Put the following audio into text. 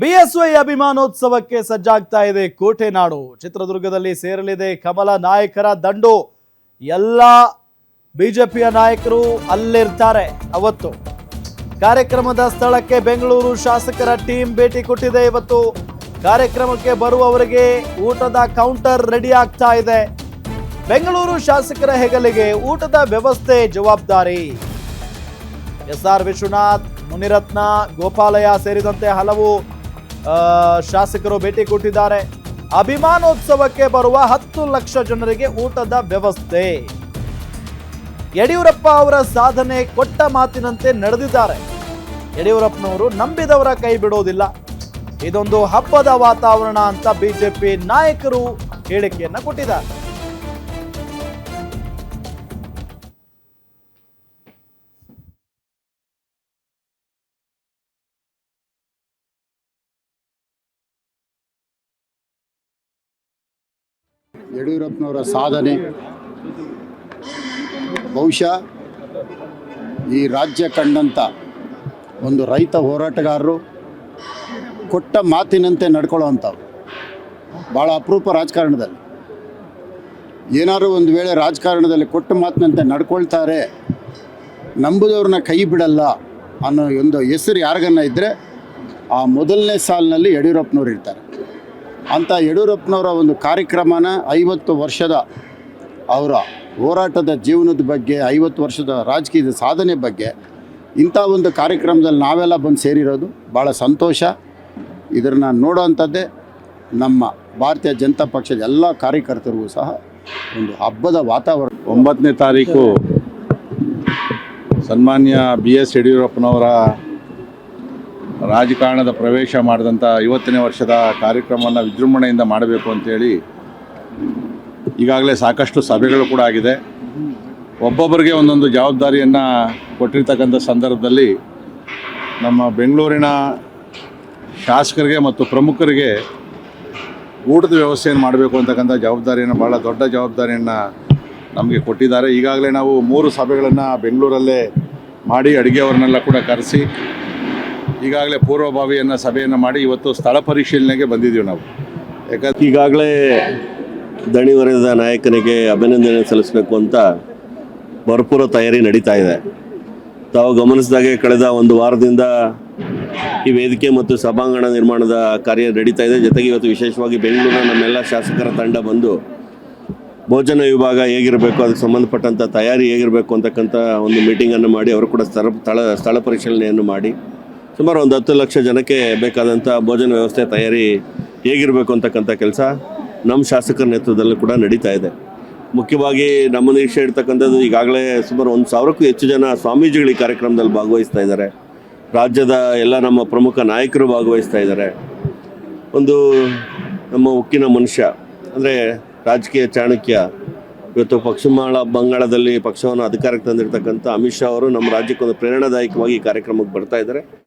BSY ಅಭಿಮಾನೋತ್ಸವಕ್ಕೆ ಸಜ್ಜಾಗ್ತಾ ಇದೆ ಕೋಟೆನಾಡು. ಚಿತ್ರದುರ್ಗದಲ್ಲಿ ಸೇರಲಿದೆ ಕಮಲ ನಾಯಕರ ದಂಡು. ಎಲ್ಲ ಬಿಜೆಪಿಯ ನಾಯಕರು ಅಲ್ಲಿರ್ತಾರೆ. ಅವತ್ತು ಕಾರ್ಯಕ್ರಮದ ಸ್ಥಳಕ್ಕೆ ಬೆಂಗಳೂರು ಶಾಸಕರ ಟೀಮ್ ಭೇಟಿ ಕೊಟ್ಟಿದೆ. ಇವತ್ತು ಕಾರ್ಯಕ್ರಮಕ್ಕೆ ಬರುವವರಿಗೆ ಊಟದ ಕೌಂಟರ್ ರೆಡಿ ಆಗ್ತಾ ಇದೆ. ಬೆಂಗಳೂರು ಶಾಸಕರ ಹೆಗಲಿಗೆ ಊಟದ ವ್ಯವಸ್ಥೆ ಜವಾಬ್ದಾರಿ. ಎಸ್ಆರ್ ವಿಶ್ವನಾಥ್, ಮುನಿರತ್ನ, ಗೋಪಾಲಯ್ಯ ಸೇರಿದಂತೆ ಹಲವು ಶಾಸಕರು ಭೇಟಿ ಕೊಟ್ಟಿದ್ದಾರೆ. ಅಭಿಮಾನೋತ್ಸವಕ್ಕೆ ಬರುವ 10 ಲಕ್ಷ ಜನರಿಗೆ ಊಟದ ವ್ಯವಸ್ಥೆ. ಯಡಿಯೂರಪ್ಪ ಅವರ ಸಾಧನೆ ಕೊಟ್ಟ ಮಾತಿನಂತೆ ನಡೆದಿದ್ದಾರೆ. ಯಡಿಯೂರಪ್ಪನವರು ನಂಬಿದವರ ಕೈ ಬಿಡೋದಿಲ್ಲ. ಇದೊಂದು ಹಬ್ಬದ ವಾತಾವರಣ ಅಂತ ಬಿಜೆಪಿ ನಾಯಕರು ಹೇಳಿಕೆಯನ್ನ ಕೊಟ್ಟಿದ್ದಾರೆ. ಯಡಿಯೂರಪ್ಪನವರ ಸಾಧನೆ ಬಹುಶಃ ಈ ರಾಜ್ಯ ಕಂಡಂಥ ಒಂದು ರೈತ ಹೋರಾಟಗಾರರು ಕೊಟ್ಟ ಮಾತಿನಂತೆ ನಡ್ಕೊಳ್ಳೋವಂಥವ್ರು ಭಾಳ ಅಪರೂಪ. ರಾಜಕಾರಣದಲ್ಲಿ ಏನಾದರೂ ಒಂದು ವೇಳೆ ರಾಜಕಾರಣದಲ್ಲಿ ಕೊಟ್ಟ ಮಾತಿನಂತೆ ನಡ್ಕೊಳ್ತಾರೆ, ನಂಬುದವ್ರನ್ನ ಕೈ ಬಿಡಲ್ಲ ಅನ್ನೋ ಒಂದು ಹೆಸರು ಯಾರಿಗನ್ನ ಇದ್ದರೆ ಆ ಮೊದಲನೇ ಸಾಲಿನಲ್ಲಿ ಯಡಿಯೂರಪ್ಪನವ್ರು ಇರ್ತಾರೆ. ಅಂಥ ಯಡಿಯೂರಪ್ಪನವರ ಒಂದು ಕಾರ್ಯಕ್ರಮನ 50 ವರ್ಷದ ಅವರ ಹೋರಾಟದ ಜೀವನದ ಬಗ್ಗೆ, 50 ವರ್ಷದ ರಾಜಕೀಯದ ಸಾಧನೆ ಬಗ್ಗೆ ಇಂಥ ಒಂದು ಕಾರ್ಯಕ್ರಮದಲ್ಲಿ ನಾವೆಲ್ಲ ಬಂದು ಸೇರಿರೋದು ಭಾಳ ಸಂತೋಷ. ಇದನ್ನು ನೋಡೋವಂಥದ್ದೇ ನಮ್ಮ ಭಾರತೀಯ ಜನತಾ ಪಕ್ಷದ ಎಲ್ಲ ಕಾರ್ಯಕರ್ತರಿಗೂ ಸಹ ಒಂದು ಹಬ್ಬದ ವಾತಾವರಣ. 9ನೇ ತಾರೀಕು ಸನ್ಮಾನ್ಯ BS ಯಡಿಯೂರಪ್ಪನವರ ರಾಜಕಾರಣದ ಪ್ರವೇಶ ಮಾಡಿದಂಥ 50ನೇ ವರ್ಷದ ಕಾರ್ಯಕ್ರಮವನ್ನು ವಿಜೃಂಭಣೆಯಿಂದ ಮಾಡಬೇಕು ಅಂತೇಳಿ ಈಗಾಗಲೇ ಸಾಕಷ್ಟು ಸಭೆಗಳು ಕೂಡ ಆಗಿದೆ. ಒಬ್ಬೊಬ್ಬರಿಗೆ ಒಂದೊಂದು ಜವಾಬ್ದಾರಿಯನ್ನು ಕೊಟ್ಟಿರ್ತಕ್ಕಂಥ ಸಂದರ್ಭದಲ್ಲಿ ನಮ್ಮ ಬೆಂಗಳೂರಿನ ಶಾಸಕರಿಗೆ ಮತ್ತು ಪ್ರಮುಖರಿಗೆ ಊಟದ ವ್ಯವಸ್ಥೆಯನ್ನು ಮಾಡಬೇಕು ಅಂತಕ್ಕಂಥ ಜವಾಬ್ದಾರಿಯನ್ನು, ಭಾಳ ದೊಡ್ಡ ಜವಾಬ್ದಾರಿಯನ್ನು ನಮಗೆ ಕೊಟ್ಟಿದ್ದಾರೆ. ಈಗಾಗಲೇ ನಾವು 3 ಸಭೆಗಳನ್ನು ಬೆಂಗಳೂರಲ್ಲೇ ಮಾಡಿ ಅಡುಗೆಯವರನ್ನೆಲ್ಲ ಕೂಡ ಕರೆಸಿ ಈಗಾಗಲೇ ಪೂರ್ವಭಾವಿಯನ್ನು ಸಭೆಯನ್ನು ಮಾಡಿ ಇವತ್ತು ಸ್ಥಳ ಪರಿಶೀಲನೆಗೆ ಬಂದಿದ್ದೀವಿ ನಾವು. ಯಾಕಂದ್ರೆ ಈಗಾಗಲೇ ದಣಿವರಿದ ನಾಯಕನಿಗೆ ಅಭಿನಂದನೆ ಸಲ್ಲಿಸಬೇಕು ಅಂತ ಭರ್ಪೂರ ತಯಾರಿ ನಡೀತಾ ಇದೆ. ತಾವು ಗಮನಿಸಿದಾಗೆ ಕಳೆದ 1 ವಾರದಿಂದ ಈ ವೇದಿಕೆ ಮತ್ತು ಸಭಾಂಗಣ ನಿರ್ಮಾಣದ ಕಾರ್ಯ ನಡೀತಾ ಇದೆ. ಜೊತೆಗೆ ಇವತ್ತು ವಿಶೇಷವಾಗಿ ಬೆಂಗಳೂರಿನ ನಮ್ಮೆಲ್ಲ ಶಾಸಕರ ತಂಡ ಬಂದು ಭೋಜನ ವಿಭಾಗ ಹೇಗಿರಬೇಕು, ಅದಕ್ಕೆ ಸಂಬಂಧಪಟ್ಟಂಥ ತಯಾರಿ ಹೇಗಿರಬೇಕು ಅಂತಕ್ಕಂಥ ಒಂದು ಮೀಟಿಂಗನ್ನು ಮಾಡಿ ಅವರು ಕೂಡ ಸ್ಥಳ ಪರಿಶೀಲನೆಯನ್ನು ಮಾಡಿ ಸುಮಾರು ಒಂದು 10 ಲಕ್ಷ ಜನಕ್ಕೆ ಬೇಕಾದಂಥ ಭೋಜನ ವ್ಯವಸ್ಥೆ ತಯಾರಿ ಹೇಗಿರಬೇಕು ಅಂತಕ್ಕಂಥ ಕೆಲಸ ನಮ್ಮ ಶಾಸಕರ ನೇತೃತ್ವದಲ್ಲೂ ಕೂಡ ನಡೀತಾ ಇದೆ. ಮುಖ್ಯವಾಗಿ ನಮ್ಮ ನಿರೀಕ್ಷೆ ಇರ್ತಕ್ಕಂಥದ್ದು ಈಗಾಗಲೇ ಸುಮಾರು 1,000ಕ್ಕೂ ಹೆಚ್ಚು ಜನ ಸ್ವಾಮೀಜಿಗಳು ಈ ಕಾರ್ಯಕ್ರಮದಲ್ಲಿ ಭಾಗವಹಿಸ್ತಾ ಇದ್ದಾರೆ. ರಾಜ್ಯದ ಎಲ್ಲ ನಮ್ಮ ಪ್ರಮುಖ ನಾಯಕರು ಭಾಗವಹಿಸ್ತಾ ಇದ್ದಾರೆ. ಒಂದು ನಮ್ಮ ಉಕ್ಕಿನ ಮನುಷ್ಯ ಅಂದರೆ ರಾಜಕೀಯ ಚಾಣಕ್ಯ, ಇವತ್ತು ಬಂಗಾಳದಲ್ಲಿ ಪಕ್ಷವನ್ನು ಅಧಿಕಾರಕ್ಕೆ ತಂದಿರತಕ್ಕಂಥ ಅಮಿತ್ ಶಾ ಅವರು ನಮ್ಮ ರಾಜ್ಯಕ್ಕೆ ಒಂದು ಪ್ರೇರಣಾದಾಯಕವಾಗಿ ಈ ಕಾರ್ಯಕ್ರಮಕ್ಕೆ ಬರ್ತಾ ಇದ್ದಾರೆ.